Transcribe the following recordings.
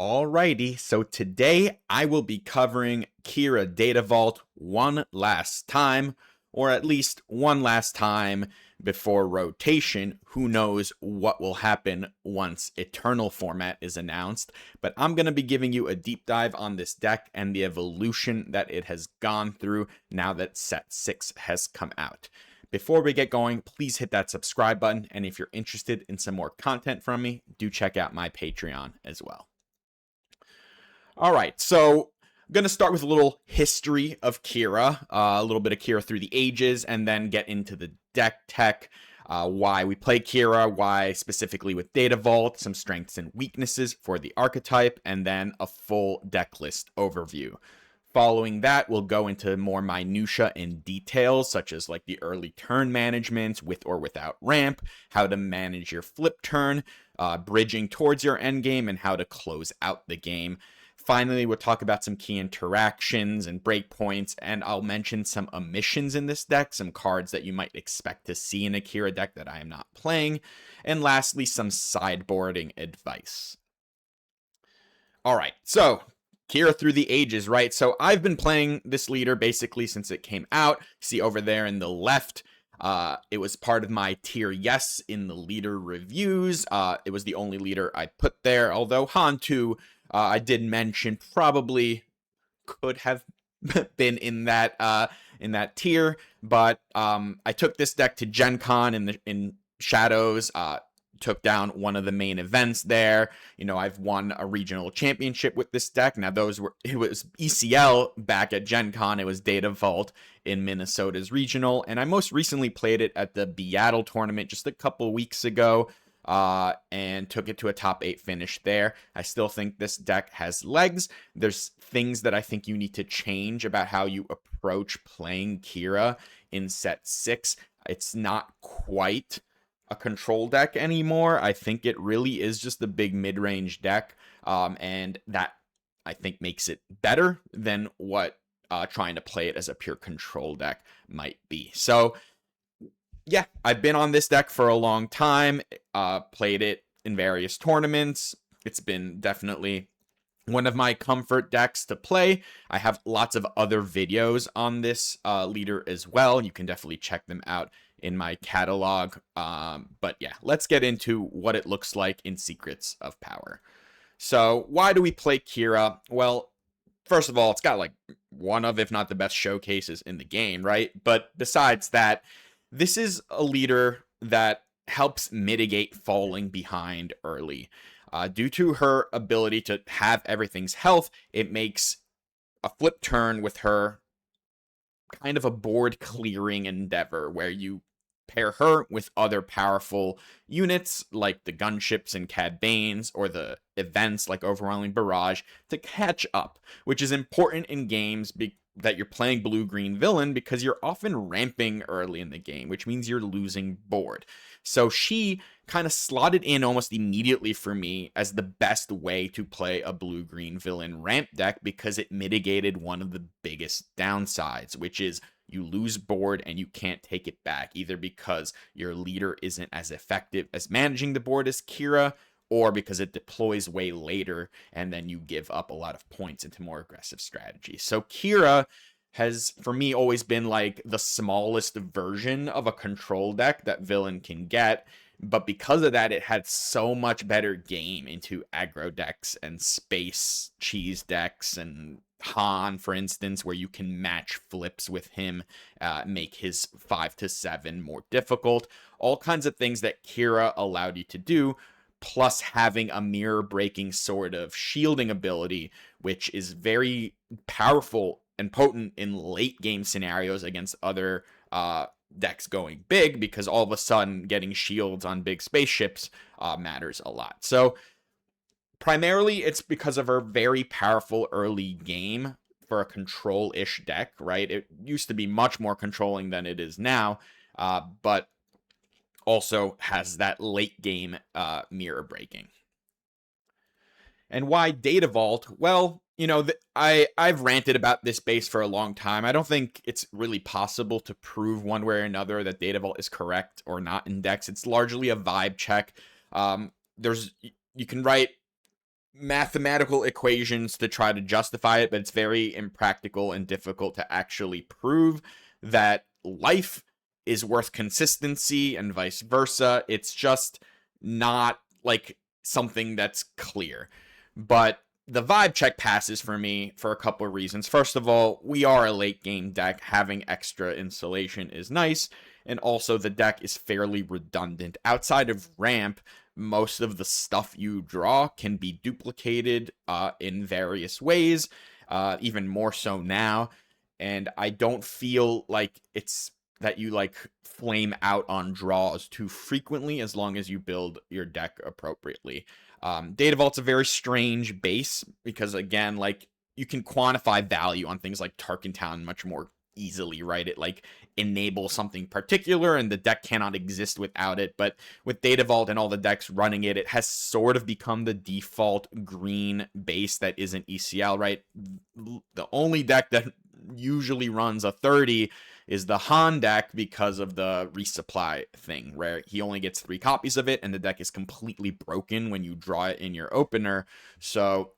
Alrighty, so today I will be covering Qi'ra Data Vault one last time, or at least one last time before rotation. Who knows what will happen once Eternal format is announced, but I'm going to be giving you a deep dive on this deck and the evolution that it has gone through now that Set 6 has come out. Before we get going, please hit that subscribe button, and if you're interested in some more content from me, do check out my Patreon as well. All right, so I'm going to start with a little history of Qi'ra, a little bit of Qi'ra through the ages, and then get into the deck tech, why we play Qi'ra, why specifically with Data Vault, some strengths and weaknesses for the archetype, and then a full deck list overview. Following that, we'll go into more minutia and details, such as like the early turn management with or without ramp, how to manage your flip turn, bridging towards your endgame, and how to close out the game. Finally, we'll talk about some key interactions and breakpoints, and I'll mention some omissions in this deck, some cards that you might expect to see in a Qi'ra deck that I am not playing, and lastly, some sideboarding advice. All right, so Qi'ra through the ages, right? So I've been playing this leader basically since it came out. See over there in the left, it was part of my tier yes in the leader reviews. It was the only leader I put there, although Hantu, I did mention probably could have been in that tier, but I took this deck to Gen Con in Shadows, took down one of the main events there. You know, I've won a regional championship with this deck. Now it was ECL back at Gen Con. It was Data Vault in Minnesota's regional, and I most recently played it at the Seattle tournament just a couple weeks ago. And took it to a top 8 finish there. I still think this deck has legs. There's things that I think you need to change about how you approach playing Qi'ra in set 6. It's not quite a control deck anymore. I think it really is just a big mid-range deck, and that I think makes it better than what trying to play it as a pure control deck might be. So yeah, I've been on this deck for a long time, played it in various tournaments. It's been definitely one of my comfort decks to play. I have lots of other videos on this leader as well. You can definitely check them out in my catalog. But yeah, let's get into what it looks like in Secrets of Power. So why do we play Qi'ra? Well, first of all, it's got like one of, if not the best showcases in the game, right? But besides that, this is a leader that helps mitigate falling behind early. Due to her ability to have everything's health, it makes a flip turn with her kind of a board clearing endeavor where you pair her with other powerful units like the gunships and Cad Banes or the events like Overwhelming Barrage to catch up, which is important in games that you're playing blue-green villain because you're often ramping early in the game, which means you're losing board. So she kind of slotted in almost immediately for me as the best way to play a blue-green villain ramp deck because it mitigated one of the biggest downsides, which is you lose board and you can't take it back, either because your leader isn't as effective as managing the board as Qi'ra, or because it deploys way later and then you give up a lot of points into more aggressive strategies. So Qi'ra has, for me, always been like the smallest version of a control deck that villain can get. But because of that, it had so much better game into aggro decks and space cheese decks and Han, for instance, where you can match flips with him, make his 5 to 7 more difficult. All kinds of things that Qi'ra allowed you to do, plus having a mirror breaking sort of shielding ability, which is very powerful and potent in late game scenarios against other decks going big, because all of a sudden getting shields on big spaceships matters a lot. So primarily it's because of her very powerful early game for a control-ish deck, right? It used to be much more controlling than it is now, but also has that late game mirror breaking. And why Data Vault? Well, you know, I've ranted about this base for a long time. I don't think it's really possible to prove one way or another that Data Vault is correct or not in decks. It's largely a vibe check. You can write mathematical equations to try to justify it, but it's very impractical and difficult to actually prove that life is worth consistency and vice versa. It's just not like something that's clear. But the vibe check passes for me for a couple of reasons. First of all, we are a late game deck. Having extra insulation is nice. And also, the deck is fairly redundant. Outside of ramp, most of the stuff you draw can be duplicated in various ways, even more so now. And I don't feel like it's that you like flame out on draws too frequently as long as you build your deck appropriately. Data Vault's a very strange base because, again, like you can quantify value on things like Tarkin Town much more easily, right? It like enables something particular and the deck cannot exist without it. But with Data Vault and all the decks running it, it has sort of become the default green base that isn't ECL, right? The only deck that usually runs a 30 is the Han deck because of the resupply thing, where he only gets 3 copies of it and the deck is completely broken when you draw it in your opener. So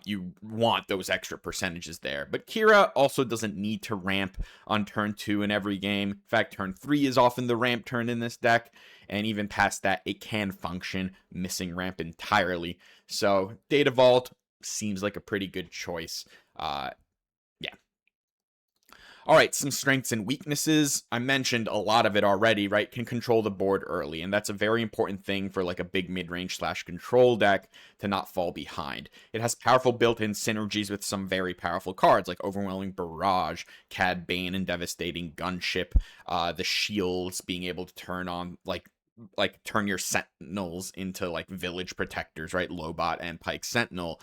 you want those extra percentages there. But Qi'ra also doesn't need to ramp on turn 2 in every game. In fact, turn 3 is often the ramp turn in this deck. And even past that, it can function missing ramp entirely. So Data Vault seems like a pretty good choice. Yeah. All right, some strengths and weaknesses. I mentioned a lot of it already, right? Can control the board early, and that's a very important thing for like a big mid-range / control deck to not fall behind. It has powerful built-in synergies with some very powerful cards like Overwhelming Barrage, Cad Bane, and Devastating Gunship. The shields being able to turn on like turn your sentinels into like village protectors, right? Lobot and Pike Sentinel.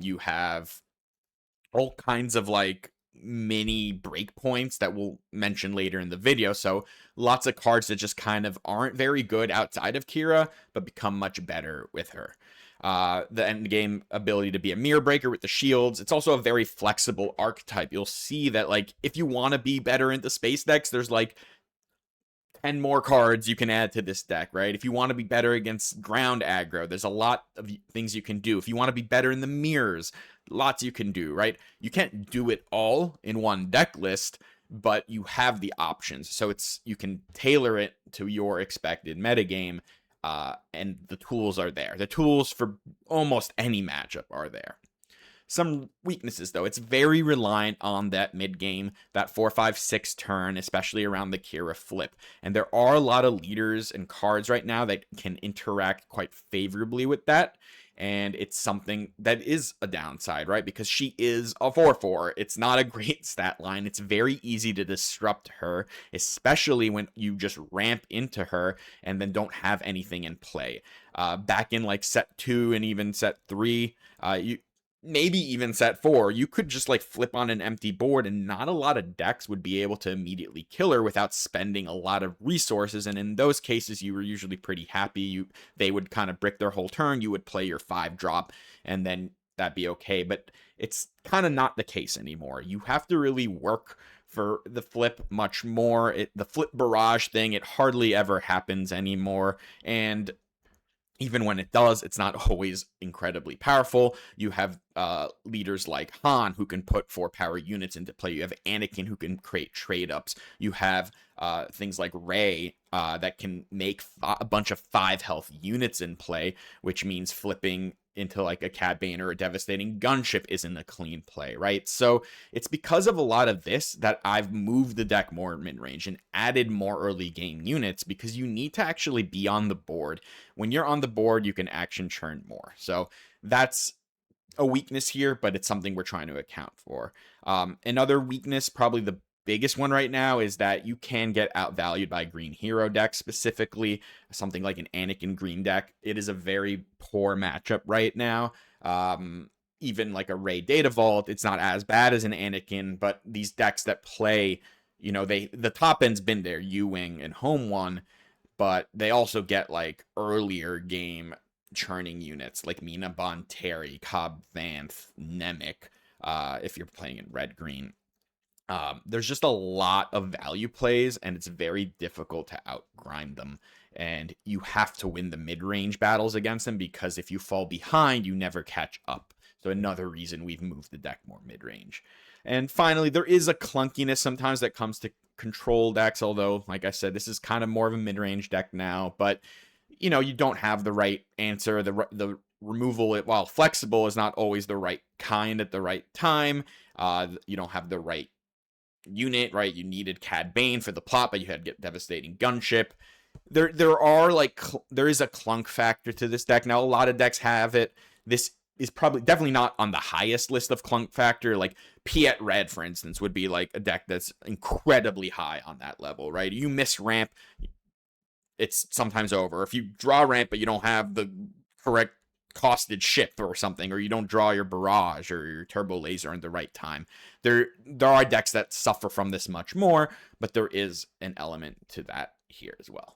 You have all kinds of like mini breakpoints that we'll mention later in the video. So lots of cards that just kind of aren't very good outside of Qi'ra, but become much better with her. The endgame ability to be a mirror breaker with the shields. It's also a very flexible archetype. You'll see that like if you want to be better into space decks, there's like 10 more cards you can add to this deck, right? If you want to be better against ground aggro, there's a lot of things you can do. If you want to be better in the mirrors, lots you can do, right? You can't do it all in one deck list, but you have the options. So you can tailor it to your expected metagame, and the tools are there. The tools for almost any matchup are there. Some weaknesses, though. It's very reliant on that mid-game, that 4-5-6 turn, especially around the Qi'ra flip. And there are a lot of leaders and cards right now that can interact quite favorably with that. And it's something that is a downside, right? Because she is a 4-4. It's not a great stat line. It's very easy to disrupt her, especially when you just ramp into her and then don't have anything in play. Back in like set 2 and even set 3, maybe even set 4, you could just like flip on an empty board and not a lot of decks would be able to immediately kill her without spending a lot of resources. And in those cases, you were usually pretty happy. They would kind of brick their whole turn. You would play your 5-drop and then that'd be okay. But it's kind of not the case anymore. You have to really work for the flip much more. The flip barrage thing, it hardly ever happens anymore. And even when it does, it's not always incredibly powerful. You have leaders like Han who can put 4 power units into play. You have Anakin who can create trade-ups. You have things like Rey that can make a bunch of 5 health units in play, which means flipping into like a Cad Bane or a Devastating Gunship isn't a clean play, right? So it's because of a lot of this that I've moved the deck more mid-range and added more early game units, because you need to actually be on the board. When you're on the board, you can action churn more. So that's a weakness here, but it's something we're trying to account for. Another weakness, probably the biggest one right now, is that you can get outvalued by green hero decks, specifically something like an Anakin green deck. It is a very poor matchup right now. Even like a Rey Data Vault, it's not as bad as an Anakin, but these decks that play, the top end's been there, U-Wing and Home One, but they also get like earlier game churning units like Mina Bonteri, Cobb Vanth, Nemec, if you're playing in red-green. There's just a lot of value plays, and it's very difficult to outgrind them. And you have to win the mid-range battles against them, because if you fall behind, you never catch up. So another reason we've moved the deck more mid-range. And finally, there is a clunkiness sometimes that comes to control decks, although, like I said, this is kind of more of a mid-range deck now. But, you don't have the right answer. The removal, while flexible, is not always the right kind at the right time. You don't have the right unit, right? You needed Cad Bane for the plot, but you had Devastating Gunship. There is a clunk factor to this deck. Now, a lot of decks have it. This is definitely not on the highest list of clunk factor. Like Piet Red, for instance, would be like a deck that's incredibly high on that level, right? You miss ramp, it's sometimes over. If you draw ramp, but you don't have the correct costed ship or something, or you don't draw your barrage or your turbo laser in the right time, there are decks that suffer from this much more, but there is an element to that here as well.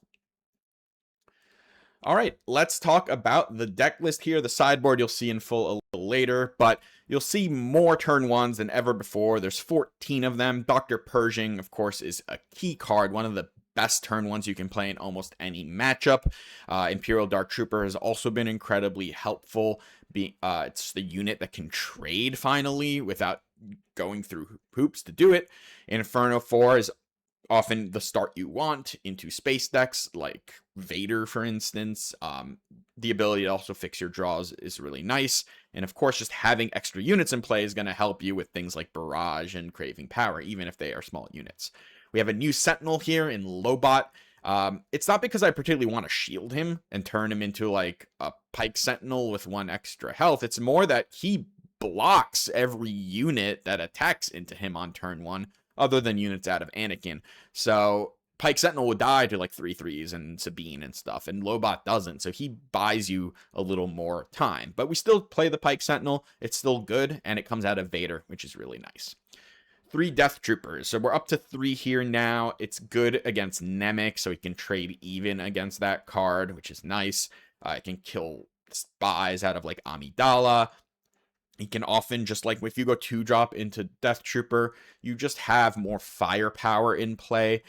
All right, let's talk about the deck list here. The sideboard you'll see in full a little later, but you'll see more turn ones than ever before. There's 14 of them. Dr. Pershing, of course, is a key card, one of the best turn ones you can play in almost any matchup. Imperial Dark Trooper has also been incredibly helpful. It's the unit that can trade finally without going through hoops to do it. Inferno 4 is often the start you want into space decks like Vader, for instance. The ability to also fix your draws is really nice. And of course, just having extra units in play is going to help you with things like Barrage and Craving Power, even if they are small units. We have a new Sentinel here in Lobot. It's not because I particularly want to shield him and turn him into like a Pike Sentinel with 1 extra health. It's more that he blocks every unit that attacks into him on turn 1, other than units out of Anakin. So Pike Sentinel would die to like 3/3s and Sabine and stuff, and Lobot doesn't, so he buys you a little more time. But we still play the Pike Sentinel. It's still good, and it comes out of Vader, which is really nice. 3 Death Troopers. So we're up to 3 here now. It's good against Nemec, so he can trade even against that card, which is nice. It can kill spies out of like Amidala. He can often, just like if you go 2-drop into Death Trooper, you just have more firepower in play.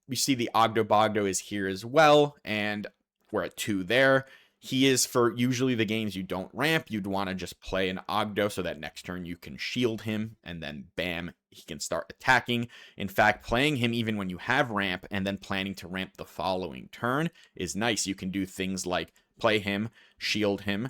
We see the Ogdo Bogdo is here as well, and we're at 2 there. He is for usually the games you don't ramp. You'd want to just play an Ogdo so that next turn you can shield him, and then bam, he can start attacking. In fact, playing him even when you have ramp and then planning to ramp the following turn is nice. You can do things like play him, shield him,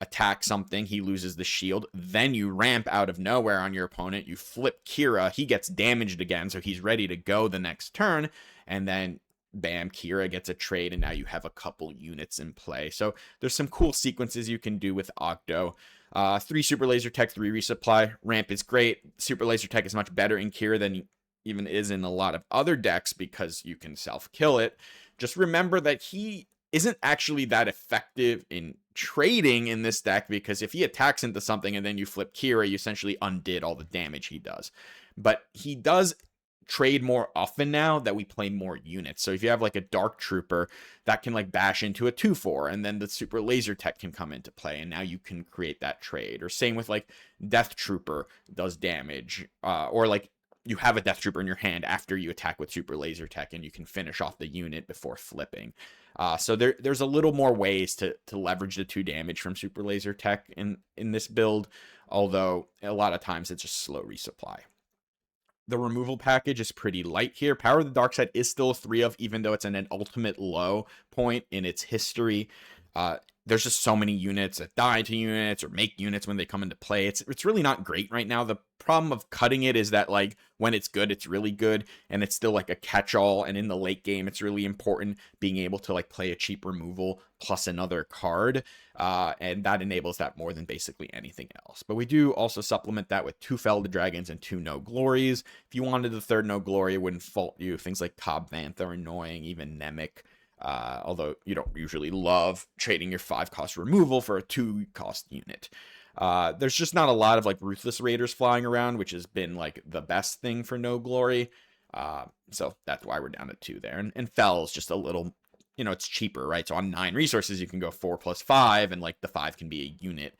attack something, he loses the shield, then you ramp out of nowhere on your opponent, you flip Qi'ra, he gets damaged again, so he's ready to go the next turn, and then bam, Qi'ra gets a trade, and now you have a couple units in play. So there's some cool sequences you can do with Octo. 3 Super Laser Tech, 3 Resupply. Ramp is great. Super Laser Tech is much better in Qi'ra than even is in a lot of other decks because you can self-kill it. Just remember that he isn't actually that effective in trading in this deck, because if he attacks into something and then you flip Qi'ra, you essentially undid all the damage he does. But he does trade more often now that we play more units. So if you have like a Dark Trooper that can like bash into a 2/4, and then the Super Laser Tech can come into play, and now you can create that trade. Or same with like Death Trooper does damage, or like you have a Death Trooper in your hand after you attack with Super Laser Tech, and you can finish off the unit before flipping. So there's a little more ways to leverage the 2 damage from Super Laser Tech in this build, although a lot of times it's just slow resupply. The removal package is pretty light here. Power of the Dark Side is still 3 of, even though it's an ultimate low point in its history. There's just so many units that die to units or make units when they come into play. It's really not great right now. The problem of cutting it is that like when it's good, it's really good, and it's still like a catch-all, and in the late game it's really important being able to like play a cheap removal plus another card, and that enables that more than basically anything else. But we do also supplement that with 2 Felled Dragons and 2 No Glories. If you wanted the 3rd No Glory, it wouldn't fault you. Things like Cobb Vanth are annoying, even Nemec. Although you don't usually love trading your 5-cost removal for a 2-cost unit. There's just not a lot of like Ruthless Raiders flying around, which has been like the best thing for No Glory. So that's why we're down to 2 there. And Fell is just a little, it's cheaper, right? So on 9 resources, you can go 4 + 5, and like the 5 can be a unit.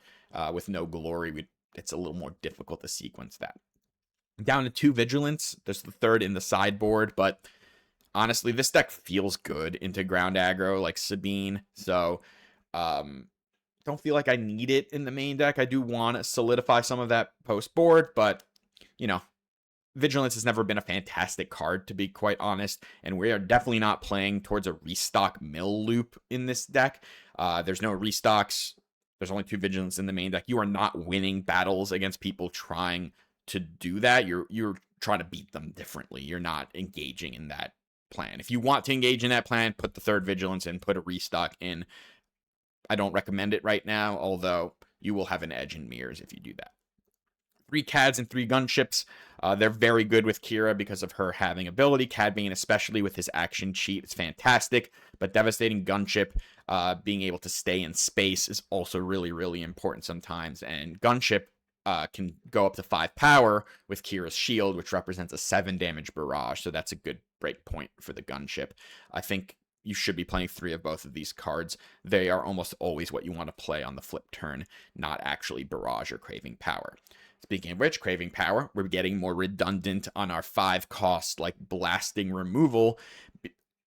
With No Glory, it's a little more difficult to sequence that. Down to 2 vigilance. There's the third in the sideboard, but honestly, this deck feels good into ground aggro like Sabine. So, don't feel like I need it in the main deck. I do want to solidify some of that post board, but, you know, Vigilance has never been a fantastic card, to be quite honest, and we are definitely not playing towards a restock mill loop in this deck. There's no restocks. There's only 2 Vigilance in the main deck. You are not winning battles against people trying to do that. You're trying to beat them differently. You're not engaging in that plan. If you want to engage in that plan, put the 3rd Vigilance in, put a restock in. I don't recommend it right now, although you will have an edge in mirrors if you do that. 3 CADs and 3 gunships. They're very good with Qi'ra because of her having ability. Cad Bane, especially with his action cheat, is fantastic. But Devastating Gunship, being able to stay in space is also really, really important sometimes. And Gunship can go up to 5 power with Kira's shield, which represents a 7 damage barrage. So that's a good break point for the Gunship. I think you should be playing 3 of both of these cards. They are almost always what you want to play on the flip turn, not actually barrage or craving power. Speaking of which, craving power, we're getting more redundant on our 5 cost, like blasting removal,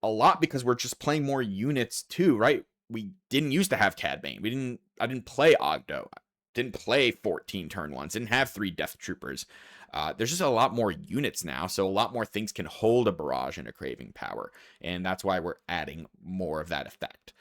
a lot because we're just playing more units too, right? We didn't used to have Cad Bane. I didn't play Ogdo. Didn't play 14 turn ones. Didn't have 3 Death Troopers. There's just a lot more units now, so a lot more things can hold a barrage and a craving power, and that's why we're adding more of that effect.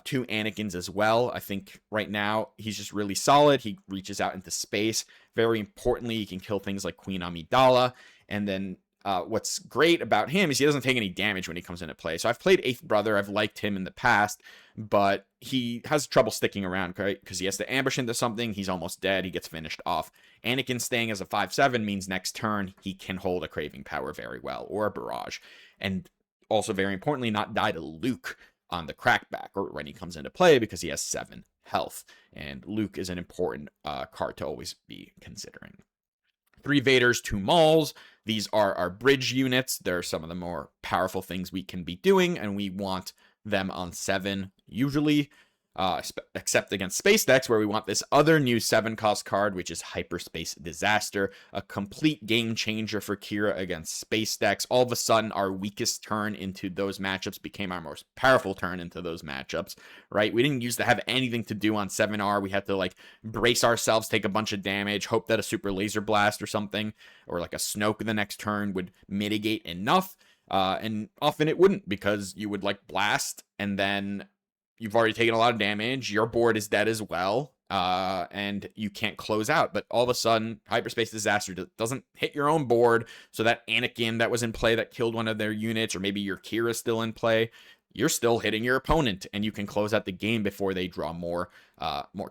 2 Anakins as well. I think right now he's just really solid. He reaches out into space. Very importantly, he can kill things like Queen Amidala. And then what's great about him is he doesn't take any damage when he comes into play. So I've played 8th Brother. I've liked him in the past, but he has trouble sticking around, right? Because he has to ambush into something. He's almost dead. He gets finished off. Anakin staying as a 5/7 means next turn he can hold a craving power very well, or a barrage. And also very importantly, not die to Luke on the crackback or when he comes into play because he has 7 health. And Luke is an important card to always be considering. 3 Vaders, 2 Mauls. These are our bridge units. They're some of the more powerful things we can be doing, and we want them on 7 usually. Except against space decks where we want this other new 7 cost card, which is Hyperspace Disaster, a complete game changer for Qi'ra against space decks. All of a sudden, our weakest turn into those matchups became our most powerful turn into those matchups, right? We didn't used to have anything to do on 7R. We had to like brace ourselves, take a bunch of damage, hope that a Super Laser Blast or something, or like a Snoke the next turn would mitigate enough. And often it wouldn't, because you would like blast and then you've already taken a lot of damage, your board is dead as well, and you can't close out. But all of a sudden, Hyperspace Disaster doesn't hit your own board, so that Anakin that was in play that killed one of their units, or maybe your Qi'ra still in play, you're still hitting your opponent, and you can close out the game before they draw more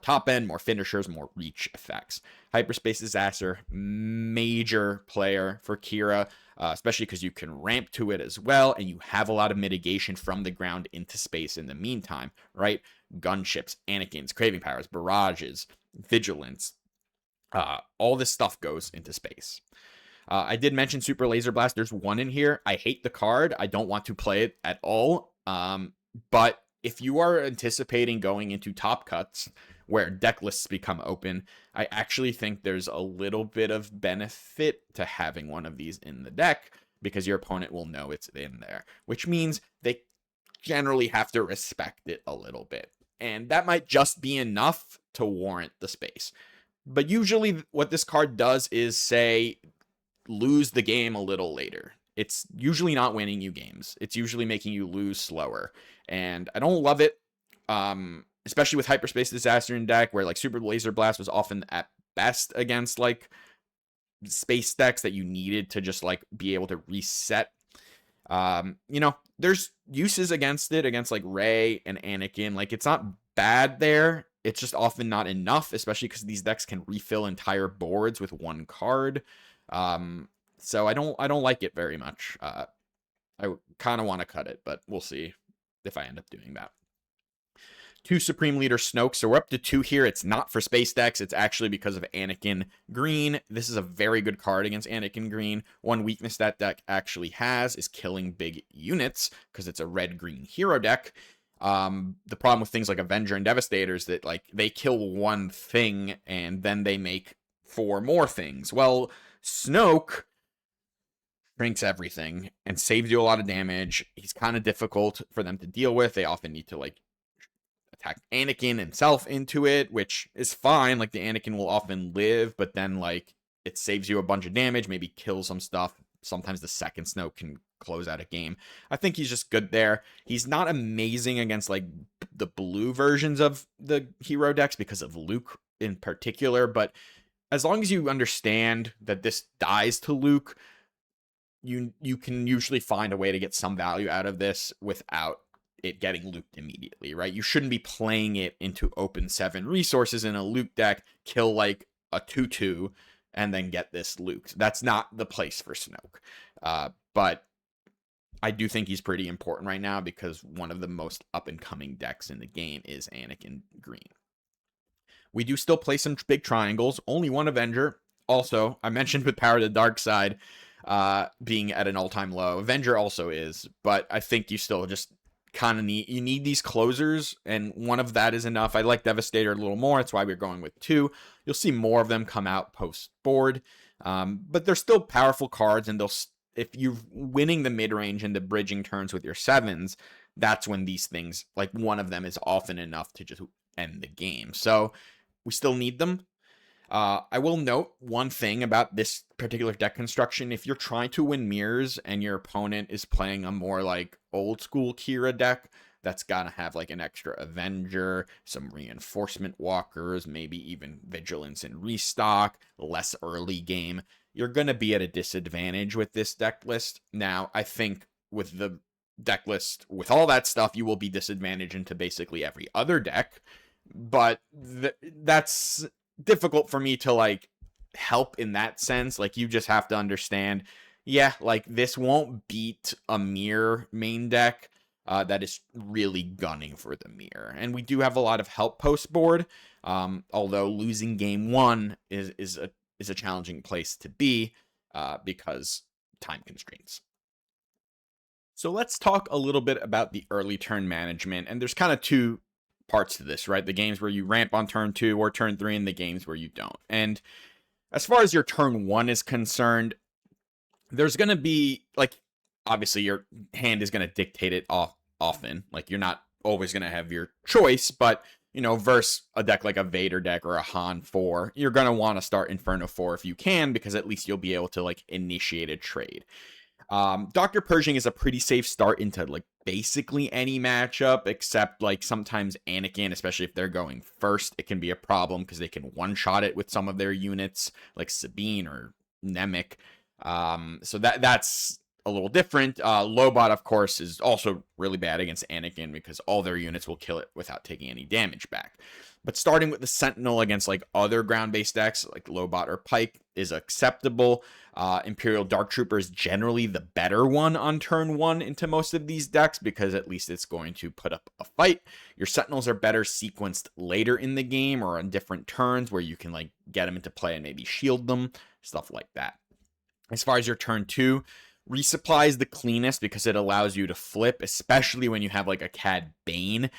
top end, more finishers, more reach effects. Hyperspace Disaster, major player for Qi'ra, especially because you can ramp to it as well, and you have a lot of mitigation from the ground into space in the meantime, right? Gunships, Anakins, craving powers, barrages, vigilance, all this stuff goes into space. I did mention Super Laser Blast. There's 1 in here. I hate the card. I don't want to play it at all. But if you are anticipating going into top cuts where deck lists become open, I actually think there's a little bit of benefit to having one of these in the deck, because your opponent will know it's in there, which means they generally have to respect it a little bit. And that might just be enough to warrant the space. But usually what this card does is say, lose the game a little later. It's usually not winning you games. It's usually making you lose slower. And I don't love it, especially with Hyperspace Disaster in deck, where like Super Laser Blast was often at best against like space decks that you needed to just like be able to reset. You know, there's uses against it, against like Rey and Anakin. Like, it's not bad there. It's just often not enough, especially because these decks can refill entire boards with 1 card. So I don't like it very much. I kind of want to cut it, but we'll see if I end up doing that. 2 Supreme Leader Snoke. So we're up to 2 here. It's not for space decks. It's actually because of Anakin Green. This is a very good card against Anakin Green. One weakness that deck actually has is killing big units, because it's a red-green hero deck. The problem with things like Avenger and Devastator is that like they kill 1 thing and then they make 4 more things. Well, Snoke shrinks everything and saves you a lot of damage. He's kind of difficult for them to deal with. They often need to like attack Anakin himself into it, which is fine. Like the Anakin will often live, but then like it saves you a bunch of damage, maybe kill some stuff. Sometimes the second Snoke can close out a game. I think he's just good there. He's not amazing against like the blue versions of the hero decks because of Luke in particular, but as long as you understand that this dies to Luke, you can usually find a way to get some value out of this without it getting looped immediately, right? You shouldn't be playing it into open 7 resources in a Luke deck, kill like a 2/2, and then get this looped. That's not the place for Snoke. But I do think he's pretty important right now because one of the most up-and-coming decks in the game is Anakin Green. We do still play some big triangles, only one Avenger. Also, I mentioned with Power of the Dark Side being at an all-time low. Avenger also is, but I think you still just kind of need these closers, and one of that is enough. I like Devastator a little more. That's why we're going with 2. You'll see more of them come out post-board, but they're still powerful cards, and if you're winning the mid-range and the bridging turns with your 7s, that's when these things, like one of them is often enough to just end the game. So we still need them. I will note one thing about this particular deck construction. If you're trying to win mirrors and your opponent is playing a more like old school Qi'ra deck, that's gotta have like an extra Avenger, some reinforcement walkers, maybe even Vigilance and restock, less early game, you're gonna be at a disadvantage with this deck list. Now, I think with the deck list, with all that stuff, you will be disadvantaged into basically every other deck, but that's difficult for me to like help in that sense. Like you just have to understand, yeah, like this won't beat a mirror main deck that is really gunning for the mirror, and we do have a lot of help post board, although losing game 1 is a challenging place to be because time constraints. So let's talk a little bit about the early turn management, and there's kind of 2 parts to this, right? The games where you ramp on turn 2 or turn 3, and the games where you don't. And as far as your turn 1 is concerned, there's going to be, like, obviously your hand is going to dictate it often. Like, you're not always going to have your choice, but, you know, versus a deck like a Vader deck or a Han 4, you're going to want to start Inferno 4 if you can, because at least you'll be able to, like, initiate a trade. Dr. Pershing is a pretty safe start into like basically any matchup, except like sometimes Anakin, especially if they're going first, it can be a problem because they can one-shot it with some of their units, like Sabine or Nemec. So that's a little different. Lobot, of course, is also really bad against Anakin because all their units will kill it without taking any damage back. But starting with the Sentinel against like other ground-based decks like Lobot or Pike is acceptable. Imperial Dark Trooper is generally the better one on turn 1 into most of these decks because at least it's going to put up a fight. Your Sentinels are better sequenced later in the game or on different turns where you can like get them into play and maybe shield them, stuff like that. As far as your turn 2, Resupply is the cleanest because it allows you to flip, especially when you have like a Cad Bane,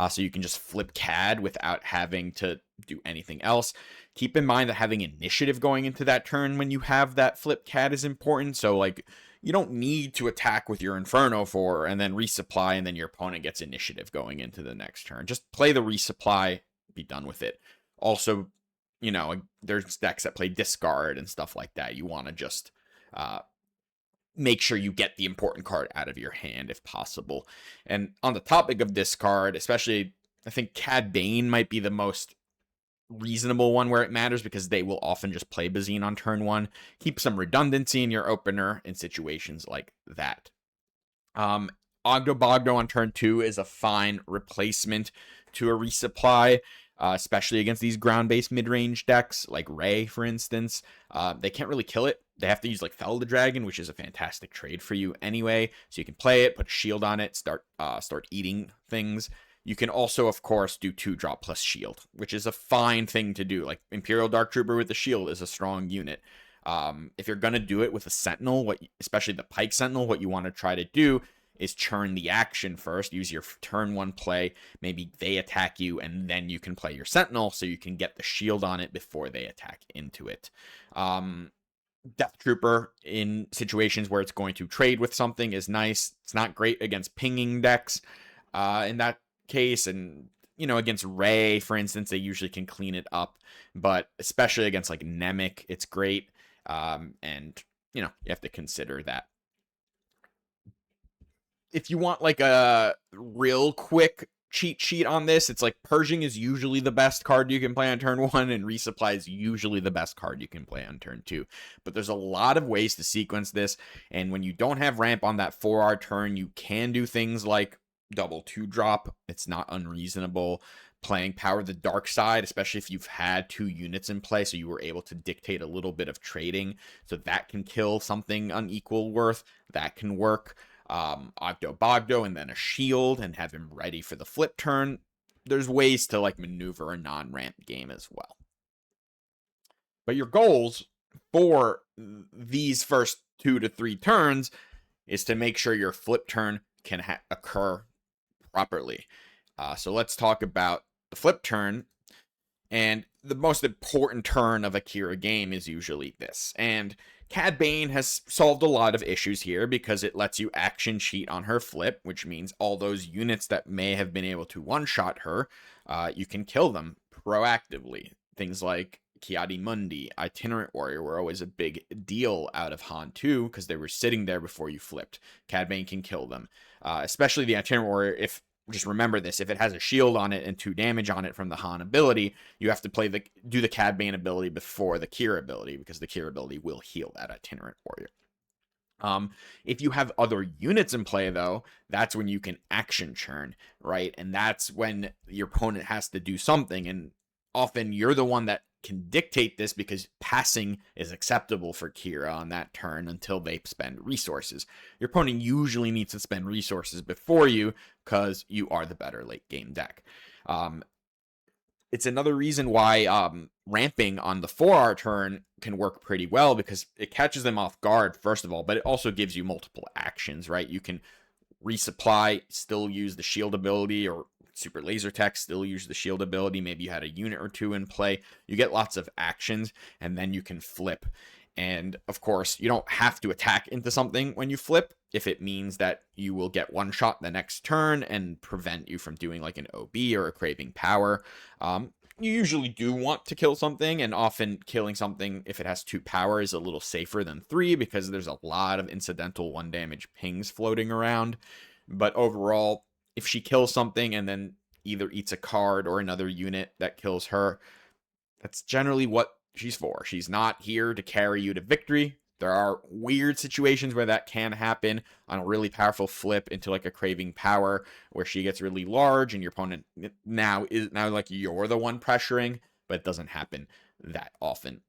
so you can just flip Cad without having to do anything else. Keep in mind that having initiative going into that turn when you have that flip Cad is important, so like you don't need to attack with your Inferno 4 and then resupply and then your opponent gets initiative going into the next turn. Just play the resupply, be done with it. Also, you know, there's decks that play discard and stuff like that. You want to just make sure you get the important card out of your hand if possible. And on the topic of discard, especially, I think Cad Bane might be the most reasonable one where it matters because they will often just play Bazine on turn 1. Keep some redundancy in your opener in situations like that. Ogdo Bogdo on turn 2 is a fine replacement to a resupply, especially against these ground-based mid-range decks, like Rey, for instance. They can't really kill it. They have to use, like, Fell the Dragon, which is a fantastic trade for you anyway. So you can play it, put a shield on it, start eating things. You can also, of course, do 2-drop plus shield, which is a fine thing to do. Like, Imperial Dark Trooper with the shield is a strong unit. If you're going to do it with a Sentinel, especially the Pike Sentinel, what you want to try to do is churn the action first, use your turn 1 play, maybe they attack you, and then you can play your Sentinel so you can get the shield on it before they attack into it. Death Trooper in situations where it's going to trade with something is nice. It's not great against pinging decks in that case. And, against Ray, for instance, they usually can clean it up. But especially against like Nemec, it's great. And, you have to consider that. If you want like a real quick cheat sheet on this, it's like Purging is usually the best card you can play on turn 1, and Resupply is usually the best card you can play on turn 2. But there's a lot of ways to sequence this, and when you don't have ramp on that 4R turn, you can do things like double 2-drop. It's not unreasonable. Playing Power the Dark Side, especially if you've had 2 units in play, so you were able to dictate a little bit of trading, so that can kill something unequal worth. That can work. Ogdo Bogdo and then a shield and have him ready for the flip turn. There's ways to like maneuver a non-ramp game as well. But your goals for these first 2 to 3 turns is to make sure your flip turn can occur properly. So let's talk about the flip turn. And the most important turn of a Qi'ra game is usually this. And Cad Bane has solved a lot of issues here because it lets you action cheat on her flip, which means all those units that may have been able to one-shot her, you can kill them proactively. Things like Ki-Adi-Mundi, Itinerant Warrior were always a big deal out of Han 2 because they were sitting there before you flipped. Cad Bane can kill them. Especially the Itinerant Warrior, just remember this, if it has a shield on it and 2 damage on it from the Han ability, you have to do the Cad Bane ability before the Qi'ra ability, because the Qi'ra ability will heal that Itinerant Warrior. If you have other units in play, though, that's when you can action churn, right? And that's when your opponent has to do something, and often you're the one that can dictate this because passing is acceptable for Qi'ra on that turn until they spend resources. Your opponent usually needs to spend resources before you because you are the better late game deck. It's another reason why ramping on the 4R turn can work pretty well, because it catches them off guard, first of all, but it also gives you multiple actions, right? You can resupply, still use the shield ability, or Super Laser Tech, still use the shield ability. Maybe you had a unit or 2 in play. You get lots of actions, and then you can flip. And of course, you don't have to attack into something when you flip if it means that you will get one shot the next turn and prevent you from doing like an OB or a Craving Power. You usually do want to kill something, and often killing something, if it has 2 power, is a little safer than 3 because there's a lot of incidental 1 damage pings floating around. But overall, if she kills something and then either eats a card or another unit that kills her, that's generally what she's for. She's not here to carry you to victory. There are weird situations where that can happen on a really powerful flip into like a Craving Power where she gets really large and your opponent now like you're the one pressuring, but it doesn't happen that often.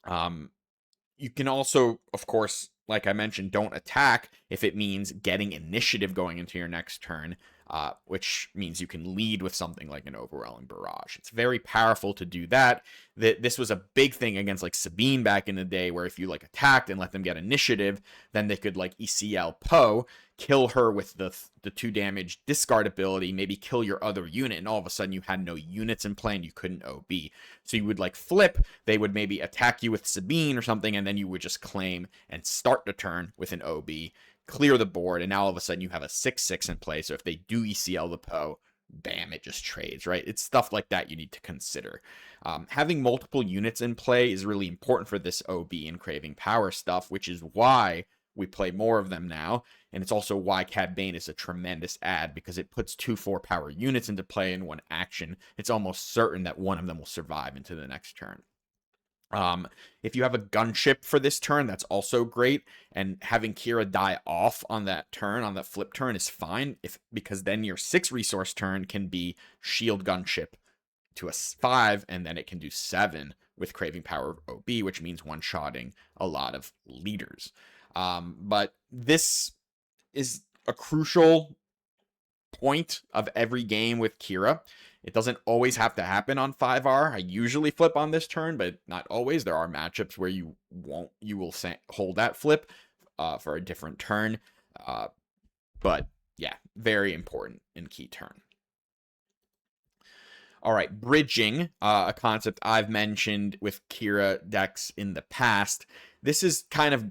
You can also, of course, like I mentioned, don't attack if it means getting initiative going into your next turn, which means you can lead with something like an Overwhelming Barrage. It's very powerful to do that. This was a big thing against like Sabine back in the day, where if you like attacked and let them get initiative, then they could like ECL Poe, kill her with the 2 damage discard ability, maybe kill your other unit, and all of a sudden you had no units in play and you couldn't OB. So you would like flip, they would maybe attack you with Sabine or something, and then you would just claim and start the turn with an OB, clear the board, and now all of a sudden you have a 6/6 in play. So if they do ECL the Poe, bam, it just trades, right? It's stuff like that you need to consider. Having multiple units in play is really important for this OB and Craving Power stuff, which is why we play more of them now. And it's also why Cad Bane is a tremendous add, because it puts 2 4-power units into play in one action. It's almost certain that one of them will survive into the next turn. If you have a gunship for this turn, that's also great. And having Qi'ra die off on that turn, on that flip turn, is fine, because then your 6 resource turn can be shield gunship to a 5, and then it can do 7 with Craving Power OB, which means one-shotting a lot of leaders. But this is a crucial point of every game with Qi'ra. It doesn't always have to happen on 5R. I usually flip on this turn, but not always. There are matchups where you will hold that flip for a different turn. But yeah, very important in key turn. All right, bridging, a concept I've mentioned with Qi'ra decks in the past. This is kind of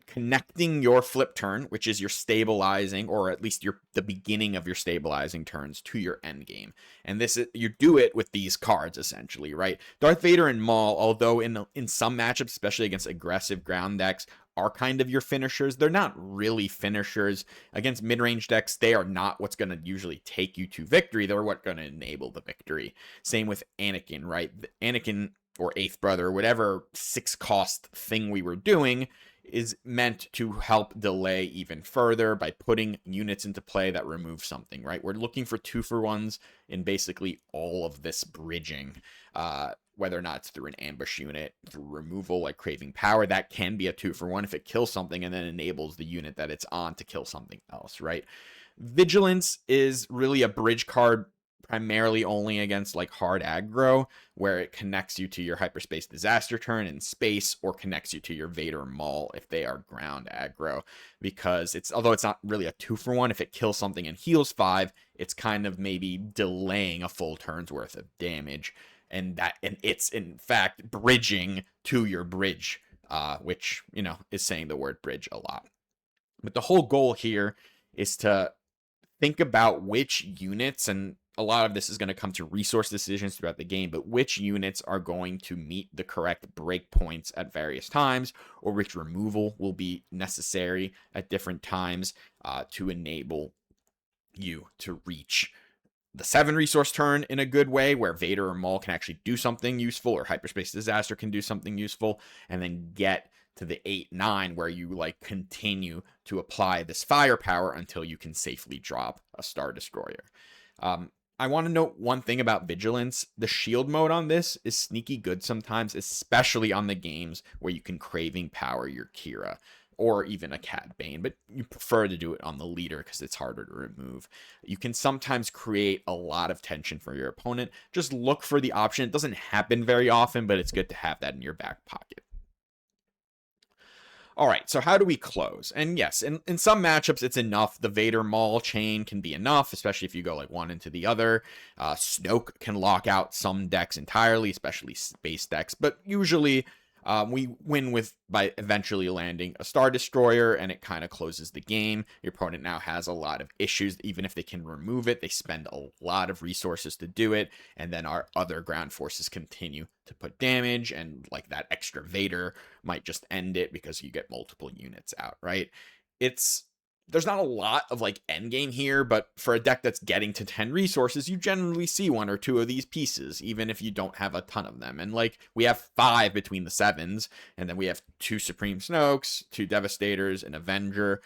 connecting your flip turn, which is your stabilizing, or at least the beginning of your stabilizing turns, to your end game. And this is, you do it with these cards essentially, right? Darth Vader and Maul, although in some matchups, especially against aggressive ground decks, are kind of your finishers. They're not really finishers. Against mid-range decks, they are not what's going to usually take you to victory. They're what going to enable the victory. Same with Anakin, right? Anakin, or Eighth Brother, whatever 6-cost thing we were doing, is meant to help delay even further by putting units into play that remove something, right? We're looking for 2-for-1s in basically all of this bridging, whether or not it's through an ambush unit, through removal like Craving Power. That can be a 2-for-1 if it kills something and then enables the unit that it's on to kill something else, right? Vigilance is really a bridge card primarily only against like hard aggro, where it connects you to your hyperspace disaster turn in space, or connects you to your Vader Maul if they are ground aggro. Because although it's not really a 2-for-1, if it kills something and heals 5, it's kind of maybe delaying a full turn's worth of damage, and it's in fact bridging to your bridge, which is saying the word bridge a lot. But the whole goal here is to think about which units, and a lot of this is going to come to resource decisions throughout the game, but which units are going to meet the correct breakpoints at various times, or which removal will be necessary at different times to enable you to reach the 7-resource turn in a good way, where Vader or Maul can actually do something useful, or Hyperspace Disaster can do something useful, and then get to the 8-9 where you like continue to apply this firepower until you can safely drop a Star Destroyer. I want to note one thing about Vigilance. The shield mode on this is sneaky good sometimes, especially on the games where you can Craving Power your Qi'ra, or even a Cad Bane, but you prefer to do it on the leader because it's harder to remove. You can sometimes create a lot of tension for your opponent. Just look for the option. It doesn't happen very often, but it's good to have that in your back pocket. All right, so how do we close? And yes, in some matchups, it's enough. The Vader Maul chain can be enough, especially if you go like one into the other. Snoke can lock out some decks entirely, especially space decks. But usually, we win by eventually landing a Star Destroyer, and it kind of closes the game. Your opponent now has a lot of issues. Even if they can remove it, they spend a lot of resources to do it, and then our other ground forces continue to put damage, and like that extra Vader might just end it because you get multiple units out, right? There's not a lot of like endgame here, but for a deck that's getting to 10 resources, you generally see 1 or 2 of these pieces, even if you don't have a ton of them. And like we have 5 between the 7s, and then we have 2 Supreme Snokes, 2 Devastators, an Avenger.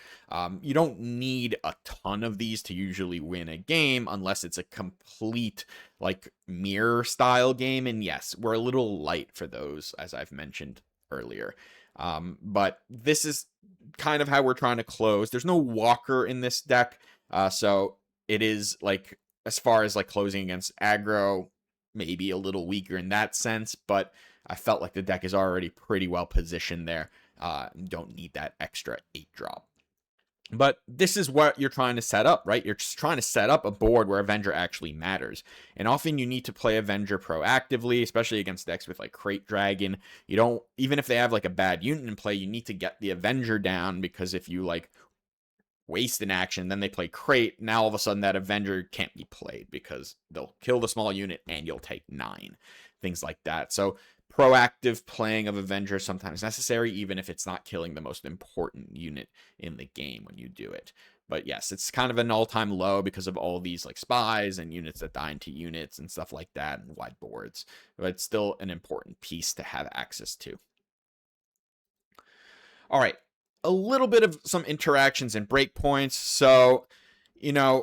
You don't need a ton of these to usually win a game unless it's a complete like mirror style game. And yes, we're a little light for those, as I've mentioned earlier. But this is kind of how we're trying to close. There's no Walker in this deck, so it is like, as far as like closing against aggro, maybe a little weaker in that sense, but I felt like the deck is already pretty well positioned there. Don't need that extra 8-drop. But this is what you're trying to set up, right? You're just trying to set up a board where Avenger actually matters. And often you need to play Avenger proactively, especially against decks with like Crate Dragon. You don't, even if they have like a bad unit in play, you need to get the Avenger down, because if you like waste an action, then they play Crate, now all of a sudden that Avenger can't be played because they'll kill the small unit and you'll take 9. Things like that. So proactive playing of Avenger is sometimes necessary, even if it's not killing the most important unit in the game when you do it. But yes, it's kind of an all-time low because of all these like spies and units that die into units and stuff like that, and wide boards. But it's still an important piece to have access to. All right, a little bit of some interactions and breakpoints. So, a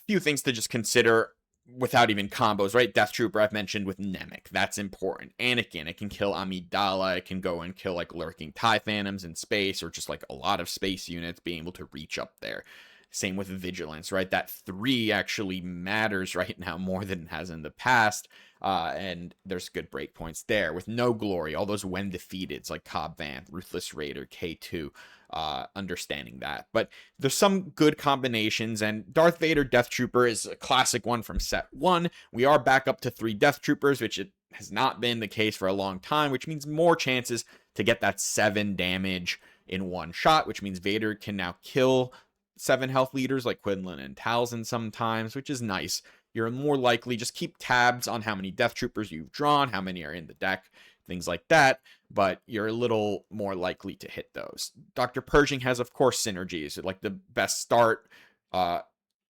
few things to just consider without even combos, right? Death Trooper I've mentioned with Nemec. That's important. Anakin, it can kill Amidala. It can go and kill like lurking TIE Phantoms in space, or just like a lot of space units being able to reach up there. Same with Vigilance, right? That 3 actually matters right now more than it has in the past. And there's good breakpoints there. With No Glory, all those when defeateds like Cobb Vanth, Ruthless Raider, K2, understanding that. But there's some good combinations, and Darth Vader Death Trooper is a classic one from set 1. We are back up to 3 Death Troopers, which it has not been the case for a long time, which means more chances to get that 7 damage in one shot, which means Vader can now kill 7 health leaders like Quinlan and Talzin sometimes, which is nice. You're more likely, just keep tabs on how many Death Troopers you've drawn, how many are in the deck, things like that, but you're a little more likely to hit those. Dr. Pershing has, of course, synergies, like the best start. I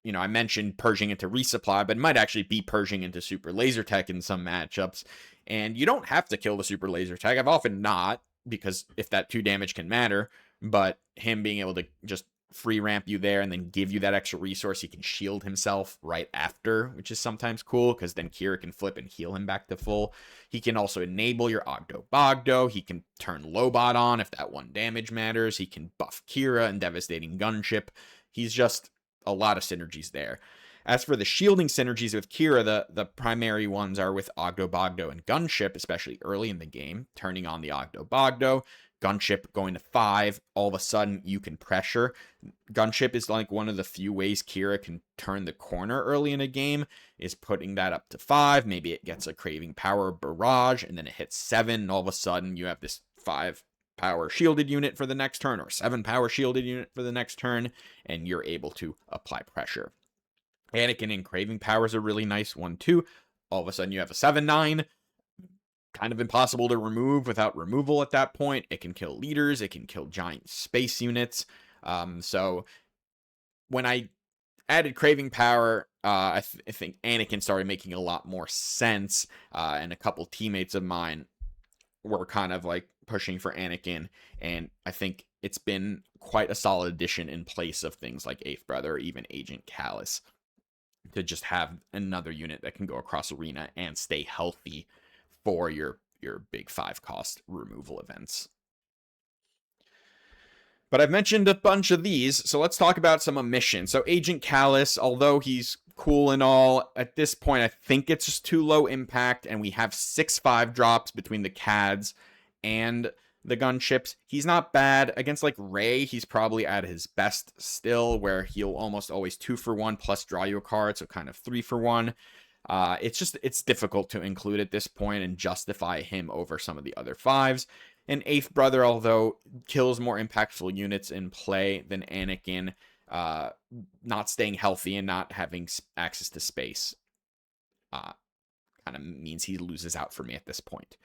mentioned Pershing into Resupply, but it might actually be Pershing into Super Laser Tech in some matchups, and you don't have to kill the Super Laser Tech. I've often not, because if that 2 damage can matter, but him being able to just free ramp you there and then give you that extra resource, he can shield himself right after, which is sometimes cool because then Qi'ra can flip and heal him back to full. He can also enable your Ogdo Bogdo. He can turn Lobot on if that 1 damage matters. He can buff Qi'ra and Devastating Gunship. He's just a lot of synergies there. As for the shielding synergies with Qi'ra, the primary ones are with Ogdo Bogdo and Gunship, especially early in the game, turning on the Ogdo Bogdo. Gunship going to 5, all of a sudden you can pressure. Gunship is like one of the few ways Qi'ra can turn the corner early in a game, is putting that up to 5. Maybe it gets a Craving Power Barrage, and then it hits 7, and all of a sudden you have this 5 power shielded unit for the next turn, or 7 power shielded unit for the next turn, and you're able to apply pressure. Anakin and Craving Power is a really nice one too. All of a sudden you have a 7/9. Kind of impossible to remove without removal at that point. It can kill leaders. It can kill giant space units. So when I added Craving Power, I think Anakin started making a lot more sense. And a couple teammates of mine were kind of like pushing for Anakin. And I think it's been quite a solid addition in place of things like Eighth Brother or even Agent Callus, to just have another unit that can go across arena and stay healthy for your big 5 cost removal events. But I've mentioned a bunch of these, so let's talk about some omissions. So Agent Callus, although he's cool and all, at this point I think it's just too low impact, and we have 6/5 drops between the CADs and the gunships. He's not bad. Against like Rey, he's probably at his best still, where he'll almost always 2 for 1 plus draw you a card, so kind of 3 for 1. It's difficult to include at this point and justify him over some of the other 5s. And Eighth Brother, although kills more impactful units in play than Anakin, not staying healthy and not having access to space kind of means he loses out for me at this point.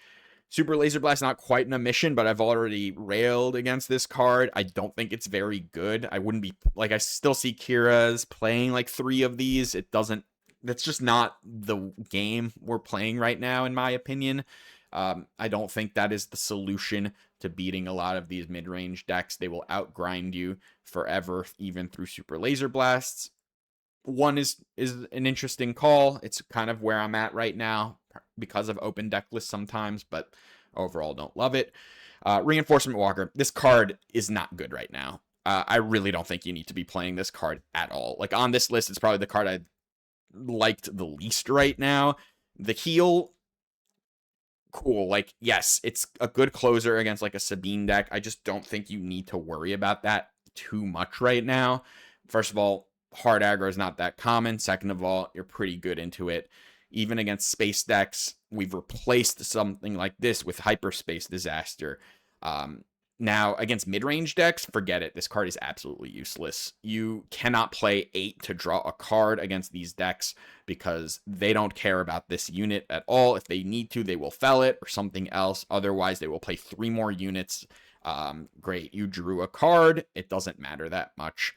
Super Laser Blast, not quite an omission, but I've already railed against this card. I don't think it's very good. I wouldn't be, like, I still see Qi'ra's playing like 3 of these. That's just not the game we're playing right now, in my opinion. I don't think that is the solution to beating a lot of these mid-range decks. They will outgrind you forever, even through Super Laser Blasts. 1 is an interesting call. It's kind of where I'm at right now because of open deck lists sometimes, but overall don't love it. Reinforcement Walker. This card is not good right now. I really don't think you need to be playing this card at all. Like, on this list, it's probably the card I liked the least right now. The heal, cool. Like, yes, it's a good closer against like a Sabine deck. I just don't think you need to worry about that too much right now. First of all, hard aggro is not that common. Second of all, you're pretty good into it. Even against space decks, we've replaced something like this with Hyperspace Disaster. Now, against mid-range decks, forget it. This card is absolutely useless. You cannot play 8 to draw a card against these decks because they don't care about this unit at all. If they need to, they will fell it or something else. Otherwise, they will play 3 more units. Great, you drew a card. It doesn't matter that much.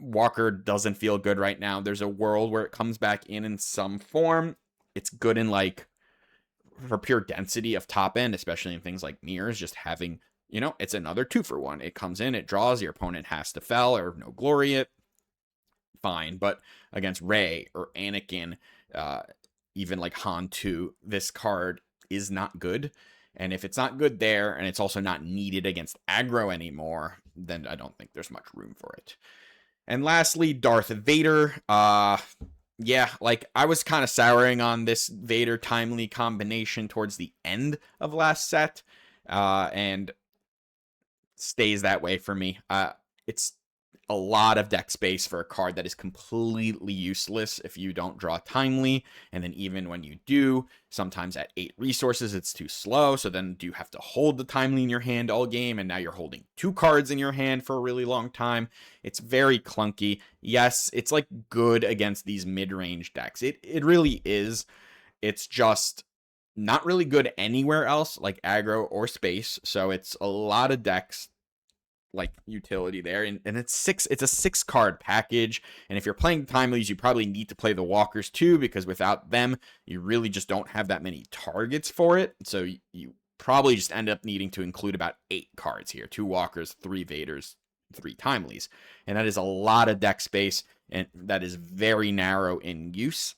Walker doesn't feel good right now. There's a world where it comes back in some form. It's good in, like, for pure density of top end, especially in things like mirrors, just having, it's another 2 for 1. It comes in, it draws, your opponent has to fell or no glory it. Fine. But against Rey or Anakin, even like Han 2, this card is not good. And if it's not good there, and it's also not needed against aggro anymore, then I don't think there's much room for it. And lastly, Darth Vader. Yeah, like, I was kind of souring on this Vader timely combination towards the end of last set. And stays that way for me. It's a lot of deck space for a card that is completely useless if you don't draw timely. And then even when you do, sometimes at 8 resources, it's too slow. So then do you have to hold the timely in your hand all game? And now you're holding 2 cards in your hand for a really long time. It's very clunky. Yes, it's like good against these mid-range decks. It really is. It's just not really good anywhere else, like aggro or space. So it's a lot of decks like utility there, and it's a 6 card package. And if you're playing timelies, you probably need to play the walkers too, because without them you really just don't have that many targets for it. So you probably just end up needing to include about 8 cards here: 2 walkers, 3 vaders, 3 timelies, and that is a lot of deck space, and that is very narrow in use.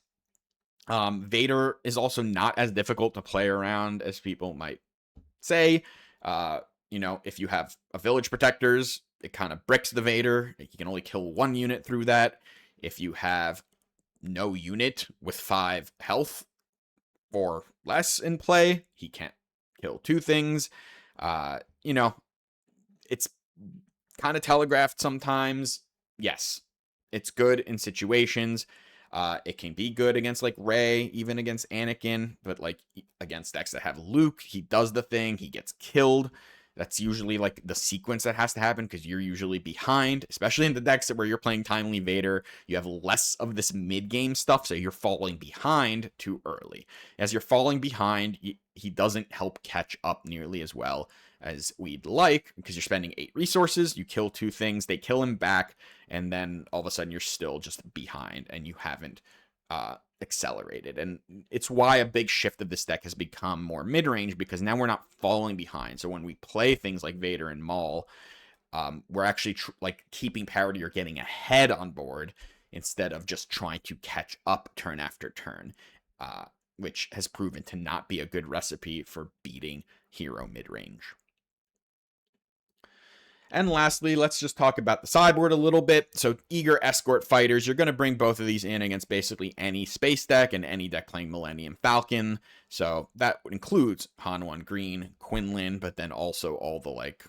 Vader is also not as difficult to play around as people might say. If you have a village protectors, it kind of bricks the Vader. You can only kill 1 unit through that. If you have no unit with 5 health or less in play, he can't kill 2 things. It's kind of telegraphed sometimes. Yes, it's good in situations. It can be good against like Rey, even against Anakin, but like against decks that have Luke, he does the thing, he gets killed. That's usually like the sequence that has to happen, because you're usually behind, especially in the decks where you're playing timely Vader. You have less of this mid-game stuff, so you're falling behind too early. As you're falling behind, he doesn't help catch up nearly as well as we'd like, because you're spending 8 resources, you kill 2 things, they kill him back, and then all of a sudden you're still just behind, and you haven't accelerated. And it's why a big shift of this deck has become more mid-range, because now we're not falling behind. So when we play things like Vader and Maul, we're actually like keeping parity or getting ahead on board, instead of just trying to catch up turn after turn, which has proven to not be a good recipe for beating hero mid-range. And lastly, let's just talk about the sideboard a little bit. So eager escort fighters, you're going to bring both of these in against basically any space deck and any deck playing Millennium Falcon. So that includes Han 1 Green, Quinlan, but then also all the like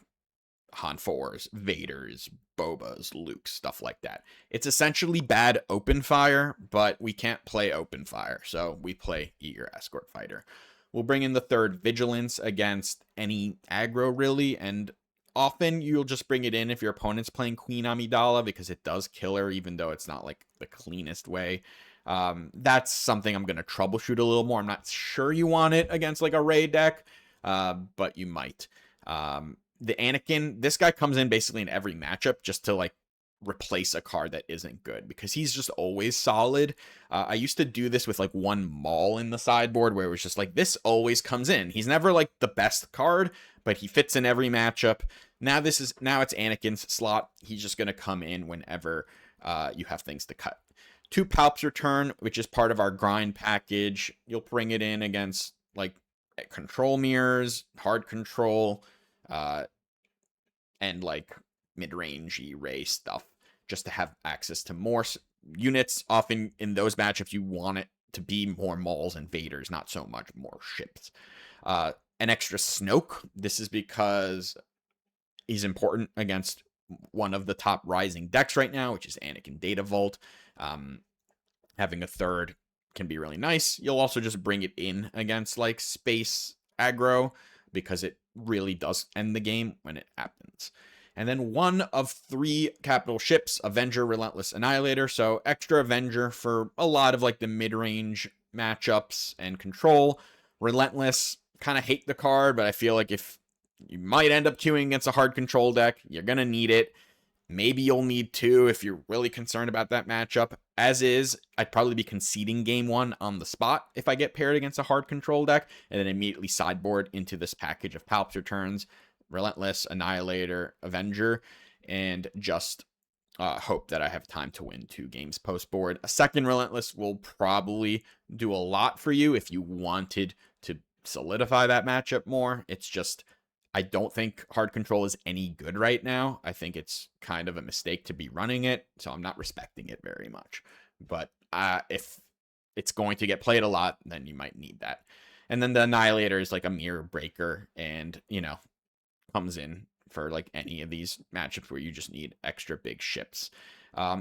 Han 4s, Vaders, Bobas, Luke, stuff like that. It's essentially bad open fire, but we can't play open fire, so we play eager escort fighter. We'll bring in the 3rd Vigilance against any aggro really, and often you'll just bring it in if your opponent's playing Queen Amidala, because it does kill her, even though it's not like the cleanest way. That's something I'm going to troubleshoot a little more. I'm not sure you want it against like a Rey deck, but you might. The Anakin, this guy comes in basically in every matchup just to like replace a card that isn't good, because he's just always solid. I used to do this with like 1 Maul in the sideboard, where it was just like, this always comes in. He's never like the best card, but he fits in every matchup. Now it's Anakin's slot. He's just going to come in whenever you have things to cut. 2 Palps Return, which is part of our grind package. You'll bring it in against like control mirrors, hard control, and like mid-rangey Rey stuff, just to have access to more units. Often in those matchups, you want it to be more Mauls and Vaders, not so much more ships. An extra Snoke. This is because he's important against one of the top rising decks right now, which is Anakin Data Vault. Having a 3rd can be really nice. You'll also just bring it in against like space aggro, because it really does end the game when it happens. And then 1 of 3 capital ships, Avenger, Relentless, Annihilator. So extra Avenger for a lot of like the mid-range matchups and control. Relentless, kind of hate the card, but I feel like if you might end up queuing against a hard control deck, you're going to need it. Maybe you'll need 2 if you're really concerned about that matchup. As is, I'd probably be conceding game 1 on the spot if I get paired against a hard control deck, and then immediately sideboard into this package of Palps Returns, Relentless, Annihilator, Avenger, and just hope that I have time to win 2 games post board. A 2nd Relentless will probably do a lot for you if you wanted to solidify that matchup more. It's just, I don't think hard control is any good right now. I think it's kind of a mistake to be running it, so I'm not respecting it very much. But if it's going to get played a lot, then you might need that. And then the Annihilator is like a mirror breaker, and, comes in for like any of these matchups where you just need extra big ships.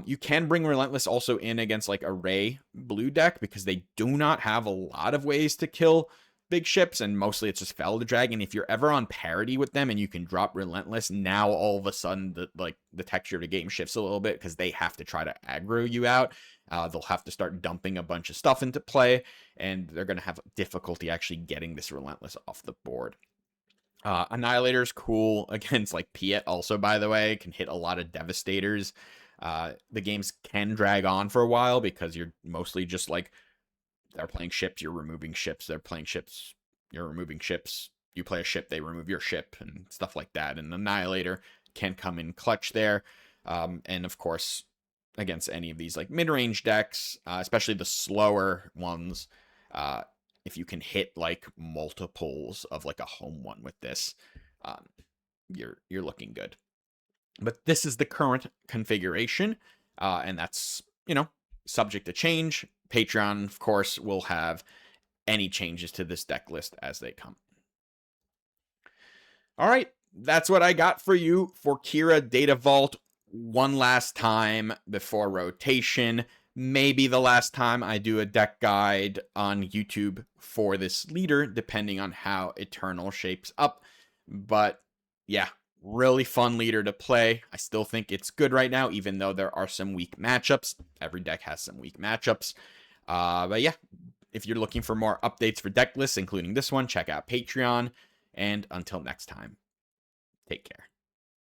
You can bring Relentless also in against like a Ray blue deck because they do not have a lot of ways to kill big ships, and mostly it's just Fellow Dragon. If you're ever on parity with them and you can drop Relentless, now all of a sudden the texture of the game shifts a little bit because they have to try to aggro you out. They'll have to start dumping a bunch of stuff into play, and they're going to have difficulty actually getting this Relentless off the board. Annihilator's cool against like Piet also, by the way, can hit a lot of Devastators. The games can drag on for a while because you're mostly just like, they're playing ships, you're removing ships, they're playing ships, you're removing ships, you play a ship, they remove your ship, and stuff like that. And Annihilator can come in clutch there. And of course, against any of these like mid-range decks, especially the slower ones, if you can hit like multiples of like a home one with this, you're looking good. But this is the current configuration, and that's, subject to change. Patreon, of course, will have any changes to this deck list as they come. All right, that's what I got for you for Qi'ra Data Vault one last time before rotation. Maybe the last time I do a deck guide on YouTube for this leader, depending on how Eternal shapes up. But yeah, really fun leader to play. I still think it's good right now, even though there are some weak matchups. Every deck has some weak matchups. But yeah, if you're looking for more updates for deck lists, including this one, check out Patreon. And until next time, take care.